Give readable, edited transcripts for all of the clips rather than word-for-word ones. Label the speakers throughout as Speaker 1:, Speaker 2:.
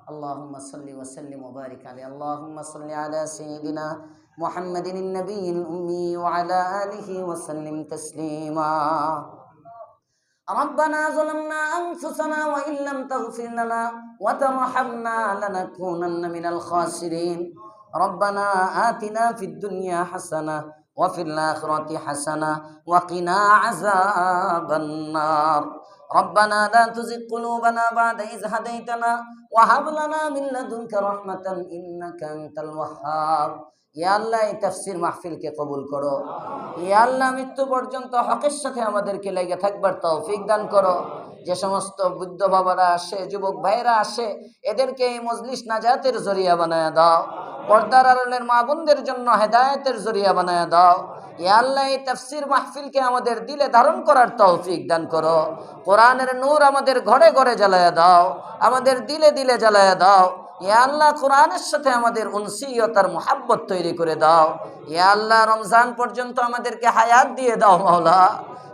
Speaker 1: اللهم صل وسلم وبارك عليه اللهم صل على سيدنا محمد النبي الأمي وعلى آله وسلم تسليما ربنا ظلمنا أنفسنا وإن لم تغفر لنا وترحمنا لنكونن من الخاسرين ربنا آتنا في الدنيا حسنة وفي الآخرة حسنة وقنا عذاب النار ربنا لا تزغ قلوبنا بعد إذ هديتنا وهب لنا من لدنك رحمة إنك أنت الوهاب ইয়া আল্লাহ এই তাফসীর মাহফিলকে কবুল করো ইয়া আল্লাহ মৃত্যু পর্যন্ত হকের সাথে আমাদেরকে লেগে থাকবার তৌফিক দান করো যে সমস্ত বৃদ্ধ বাবারা আসে যুবক ভাইরা আসে এদেরকে এই মজলিস নাজাতের জরিয়া বানায় দাও পর্দার আড়ালের মা বোনদের জন্য হেদায়েতের জরিয়া বানায় দাও ইয়া আল্লাহ এই তাফসীর মাহফিলকে আমাদের দিলে ধারণ করার তৌফিক দান করো কোরআনের নূর আমাদের ঘরে ঘরে জ্বালায়া দাও আমাদের দিলে দিলে জ্বালায়া দাও ইয়া আল্লাহ কোরআনের সাথে আমাদের উনসিয়ত আর মুহাব্বত তৈরি করে দাও ইয়া আল্লাহ রমজান পর্যন্ত আমাদেরকে হায়াত দিয়ে দাও মাওলা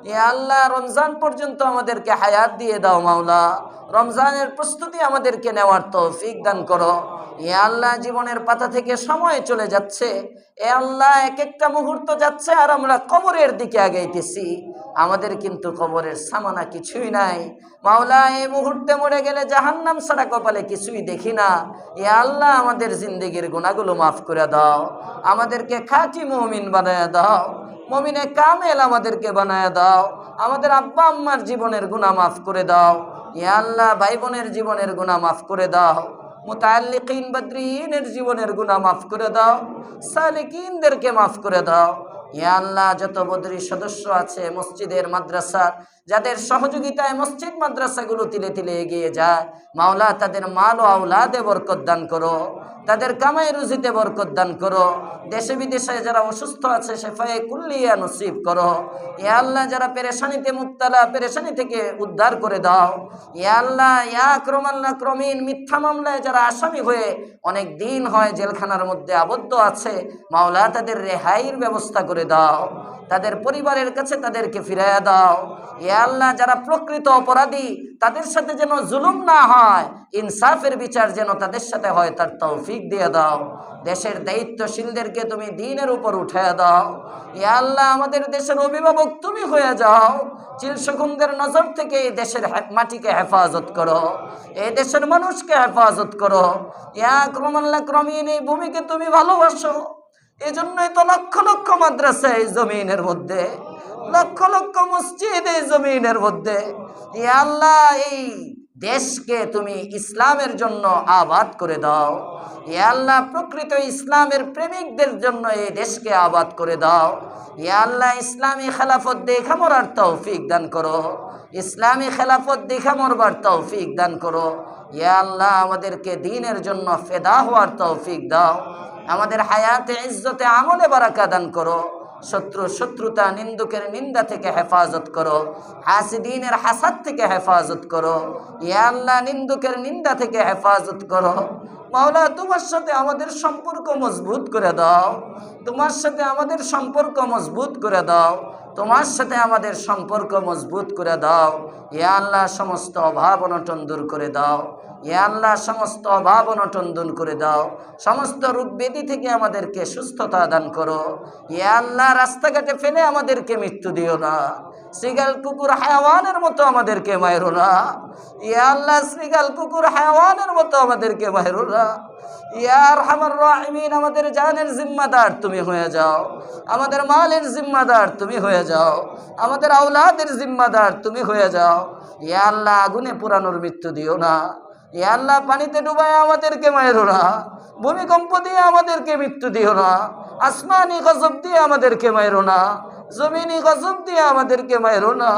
Speaker 1: ইয়া আল্লাহ রমজান পর্যন্ত আমাদেরকে হায়াত দিয়ে দাও মাওলা রমজানের প্রস্তুতি আমাদেরকে নেওয়ার তৌফিক দান করো ইয়া আল্লাহ জীবনের পাতা থেকে সময় চলে যাচ্ছে এ আল্লাহ এক একটা মুহূর্ত যাচ্ছে আর আমরা কবরের দিকে আগাইতেছি আমাদের কিন্তু কবরের সামানা কিছুই নাই মাওলা এই মুহূর্তে মরে গেলে জাহান্নাম ছাড়া কপালে কিছুই দেখি না ইয়া আল্লাহ আমাদের জিন্দেগির গুনাহগুলো মাফ করে দাও আমাদেরকে খাঁটি মুমিন বানায় দাও মুমিনে কামেল আমাদেরকে বানায় দাও আমাদের আব্বা আম্মার জীবনের গুনাহ মাফ করে দাও ইয়া আল্লাহ ভাই বোনের জীবনের গুনাহ মাফ করে দাও মুতাআল্লিকিন বদরিনের জীবনের গুনাহ মাফ করে দাও সালিকিনদেরকে মাফ করে দাও ইয়া আল্লাহ যত বদরি সদস্য আছে মসজিদের মাদ্রাসার যাদের সহযোগিতায় মসজিদ মাদ্রাসাগুলো তিলে তিলে এগিয়ে যায় মাওলা তাদের মাল ও আওলাদে বরকত দান করো তাদের কামাই রুজিতে বরকত দান করো দেশে বিদেশে যারা অসুস্থ আছে শেফায়ে কুল্লিয়া নসিব করো ইয়া আল্লাহ যারা পেরেশানিতে মুবতালা পেরেশানি থেকে উদ্ধার করে দাও ইয়া আল্লাহ ইয়া আকরামাল আকরামিন মিথ্যা মামলায় যারা আসামি হয়ে অনেক দিন হয় জেলখানার মধ্যে আবদ্ধ আছে মাওলা তাদের রেহাইয়ের ব্যবস্থা করে দাও তাদের পরিবারের কাছে তাদেরকে ফিরাইয়া দাও ইয়া আল্লাহ যারা প্রকৃত অপরাধী তাদের সাথে যেন জুলুম না হয় ইনসাফের বিচার যেন তাদের সাথে হয় তার তৌফিক দিয়ে দাও দেশের দায়িত্বশীলদেরকে তুমি দ্বীনের উপর উঠাইয়া দাও ইয়া আল্লাহ আমাদের দেশের অভিভাবক তুমি হয়ে যাও চিলশগুনদের নজর থেকে এই দেশের মাটিকে হেফাজত করো এই দেশের মানুষকে হেফাজত করো ইয়া আকরামাল আকরামিন এই ভূমিকে তুমি ভালোবাসো এই জন্যই তো লক্ষ লক্ষ মাদ্রাসা এই জমিনের মধ্যে লক্ষ লক্ষ মসজিদ এই জমিনের মধ্যে ইয়া আল্লাহ এই দেশকে তুমি ইসলামের জন্য আবাদ করে দাও ইয়া আল্লাহ প্রকৃত ইসলামের প্রেমিকদের জন্য এই দেশকে আবাদ করে দাও ইয়া আল্লাহ ইসলামী খেলাফত দেখা মরার তৌফিক দান করো ইসলামী খেলাফত দেখা মরবার তৌফিক দান করো ইয়া আল্লাহ আমাদেরকে দ্বীনের জন্য ফেদা হওয়ার তৌফিক দাও আমাদের হায়াতে ইজ্জতে আমলে বারাকা দান করো শত্রুতা নিন্দুকের নিন্দা থেকে হেফাজত করো হাসিদিনের হাসাদ থেকে হেফাজত করো ইয়া আল্লাহ নিন্দুকের নিন্দা থেকে হেফাজত করো মাওলা তোমার সাথে আমাদের সম্পর্ক মজবুত করে দাও তোমার সাথে আমাদের সম্পর্ক মজবুত করে দাও তোমার সাথে আমাদের সম্পর্ক মজবুত করে দাও ইয়া আল্লাহ সমস্ত অভাব অনটন দূর করে দাও ইয়া আল্লাহ সমস্ত অভাব অনটন দূর করে দাও সমস্ত রোগ ব্যাধি থেকে আমাদেরকে সুস্থতা দান করো ইয়া আল্লাহ রাস্তাঘাটে ফেলে আমাদেরকে মৃত্যু দিও না শ্রীগাল কুকুর হায়াওয়ানের মতো আমাদেরকে মাইরো না ইয়া আল্লাহ শ্রীগাল কুকুর হায়াওয়ানের মতো আমাদেরকে মাইরো না ইয়া আরহামার রাহিমিন আমাদের জানের জিম্মাদার তুমি হয়ে যাও আমাদের মালের জিম্মাদার তুমি হয়ে যাও আমাদের আওলাদের জিম্মাদার তুমি হয়ে যাও ইয়া আল্লাহ আগুনে পোড়ানোর মৃত্যু দিও না ইয়া আল্লাহ পানিতে ডুবায় আমাদেরকে মাইরো না ভূমিকম্প দিয়ে আমাদেরকে মৃত্যু দিও না আসমানি গজব দিয়ে আমাদেরকে মাইরো না জমিনি গজব দিয়ে আমাদেরকে মাইরো না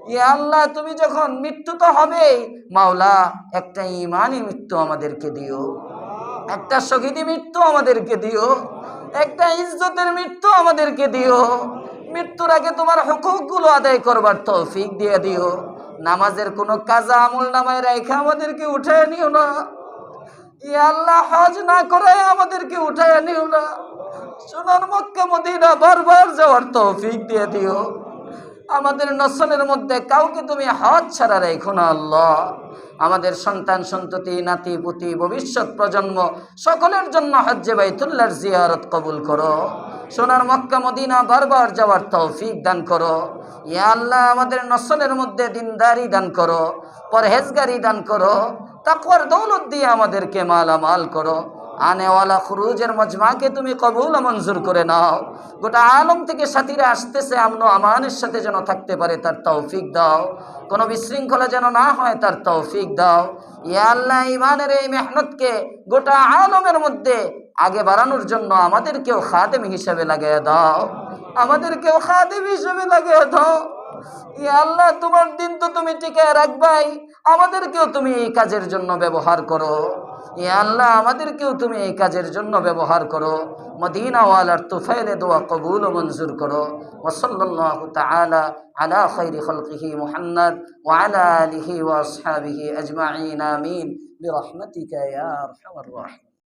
Speaker 1: ইয়া আল্লাহ তুমি যখন মৃত্যু তো হবেই মাওলা একটা ঈমানি মৃত্যু আমাদেরকে দিও একটা শহীদি মৃত্যু আমাদেরকে দিও একটা ইজ্জতের মৃত্যু আমাদেরকে দিও মৃত্যুর আগে তোমার হুকুকগুলো আদায় করবার তৌফিক দিয়ে দিও নামাজের কোনো কাজা আমল নামায় রেখে আমাদেরকে উঠায় নিও না ইয়া আল্লাহ হজ না করে আমাদেরকে উঠায় নিও না সোনার মক্কা মদিনা বারবার যাওয়ার তৌফিক দিয়ে দিও আমাদের নসলের মধ্যে কাউকে তুমি হজ ছাড়া রেখো না আল্লাহ আমাদের সন্তান সন্ততি নাতি পুতি ভবিষ্যৎ প্রজন্ম সকলের জন্য হজ্জে বাইতুল্লাহর জিয়ারত কবুল করো। সোনার মক্কা মদিনা বারবার যাওয়ার তৌফিক দান করো। ইয়া আল্লাহ আমাদের নসলের মধ্যে দিনদারি দান করো, পরহেজগারি দান করো, তাকওয়ার দৌলত দিয়ে আমাদেরকে মালামাল করো। আনেওয়ালা খুরুজের মজমাকে তুমি কবুল মঞ্জুর করে নাও। গোটা আলম থেকে সাথীরা আসতেছে, আমন আমানের সাথে যেন থাকতে পারে তার তৌফিক দাও। কোনো বিশৃঙ্খলা যেন না হয় তার তৌফিক দাও। ইয়া আল্লাহ ইমানের এই মেহনতকে গোটা আলমের মধ্যে আগে বাড়ানোর জন্য আমাদেরকেও খাদেম হিসেবে লাগিয়ে দাও, আমাদেরকেও খাদেম হিসেবে লাগিয়ে দাও। ইয়া আল্লাহ তোমার দিন তো তুমি টিকায় রাখবাই, আমাদেরকেও তুমি এই কাজের জন্য ব্যবহার করো। ইয়া আল্লাহ আমাদেরকেও তুমি এই কাজের জন্য ব্যবহার করো। মদিনা ওয়ালার তুফাইলে দোয়া কবুল ও মঞ্জুর করো। ওয়া সাল্লাল্লাহু তাআলা আলা খায়রি খালকিহি মুহাম্মদ ওয়া আলা আলিহি ওয়া আসহাবিহি আজমাইন আমিন বিরহমাতিকা ইয়া আরহামার রাহিমিন।